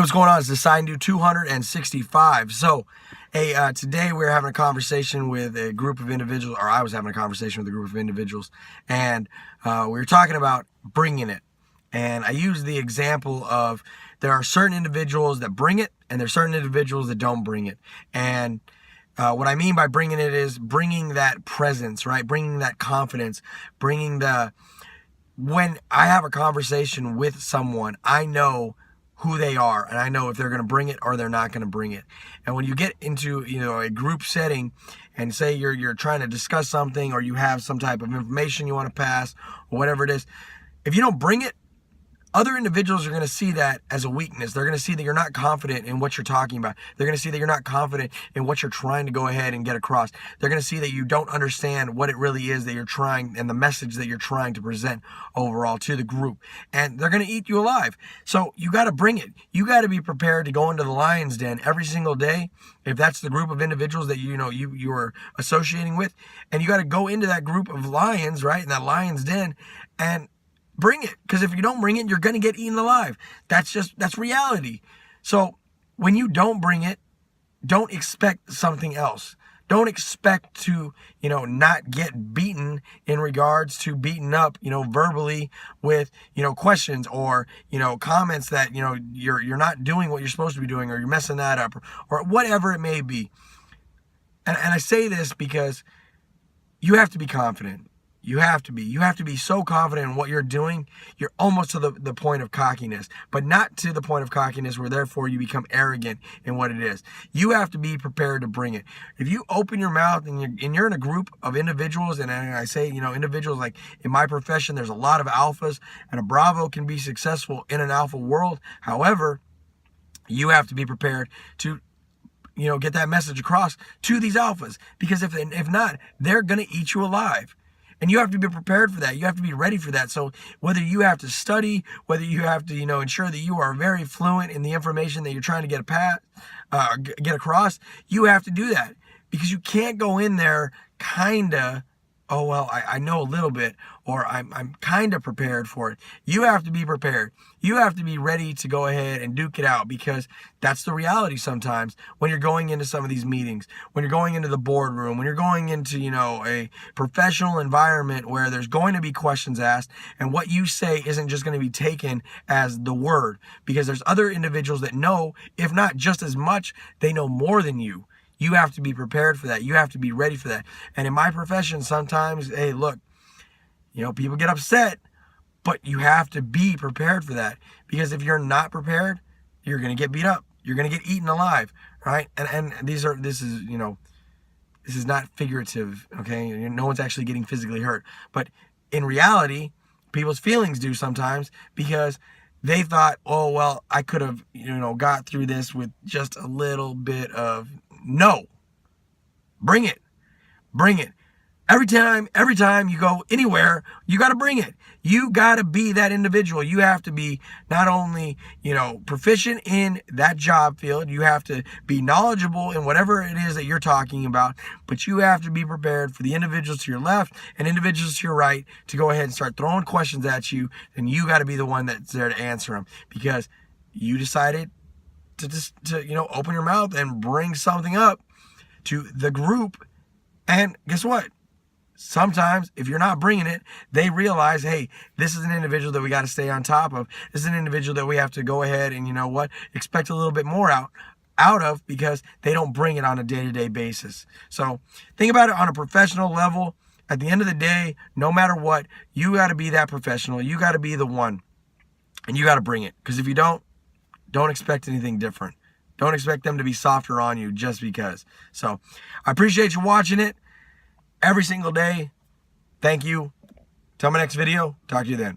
What's going on? It's the Sign Do 265. So, today we're having a conversation with a group of individuals, or I was having a conversation with a group of individuals, and we were talking about bringing it. And I used the example of there are certain individuals that bring it, and there's certain individuals that don't bring it. And what I mean by bringing it is bringing that presence, right? Bringing that confidence, when I have a conversation with someone, I know who they are, and I know if they're going to bring it or they're not going to bring it. And when you get into, a group setting, and say you're trying to discuss something, or you have some type of information you want to pass, or whatever it is, if you don't bring it, other individuals are going to see that as a weakness. They're going to see that you're not confident in what you're talking about. They're going to see that you're not confident in what you're trying to go ahead and get across. They're going to see that you don't understand what it really is that you're trying, and the message that you're trying to present overall to the group. And they're going to eat you alive. So you got to bring it. You got to be prepared to go into the lion's den every single day, if that's the group of individuals that you are associating with. And you got to go into that group of lions, right, in that lion's den, and bring it. Because if you don't bring it, you're going to get eaten alive. That's reality. So when you don't bring it, don't expect something else. Don't expect to, not get beaten in regards to beaten up, verbally with, questions or, comments that, you're not doing what you're supposed to be doing, or you're messing that up, or whatever it may be. And I say this because you have to be confident. You have to be so confident in what you're doing. You're almost to the point of cockiness, but not to the point of cockiness where therefore you become arrogant in what it is. You have to be prepared to bring it. If you open your mouth and you're in a group of individuals, and I say, individuals, like in my profession, there's a lot of alphas, and a Bravo can be successful in an alpha world. However, you have to be prepared to get that message across to these alphas, because if not, they're going to eat you alive. And you have to be prepared for that. You have to be ready for that. So whether you have to study, whether you have to, ensure that you are very fluent in the information that you're trying to get across, you have to do that, because you can't go in there I know a little bit, or I'm kind of prepared for it. You have to be prepared. You have to be ready to go ahead and duke it out, because that's the reality sometimes when you're going into some of these meetings, when you're going into the boardroom, when you're going into, a professional environment where there's going to be questions asked, and what you say isn't just going to be taken as the word, because there's other individuals that know, if not just as much, they know more than you. You have to be prepared for that. You have to be ready for that. And in my profession, sometimes, hey, look, people get upset, but you have to be prepared for that. Because if you're not prepared, you're going to get beat up. You're going to get eaten alive, right? And this is not figurative, okay? No one's actually getting physically hurt. But in reality, people's feelings do sometimes, because they thought, oh, well, I could have, got through this with just a little bit of... No, bring it. Every time you go anywhere, you got to bring it. You got to be that individual. You have to be not only, proficient in that job field, you have to be knowledgeable in whatever it is that you're talking about, but you have to be prepared for the individuals to your left and individuals to your right to go ahead and start throwing questions at you, and you got to be the one that's there to answer them, because you decided to open your mouth and bring something up to the group. And guess what? Sometimes if you're not bringing it, they realize, hey, this is an individual that we got to stay on top of. This is an individual that we have to go ahead and, expect a little bit more out of, because they don't bring it on a day-to-day basis. So think about it on a professional level. At the end of the day, no matter what, you got to be that professional. You got to be the one, and you got to bring it. Because if you don't expect anything different. Don't expect them to be softer on you just because. So I appreciate you watching it every single day. Thank you. Till my next video. Talk to you then.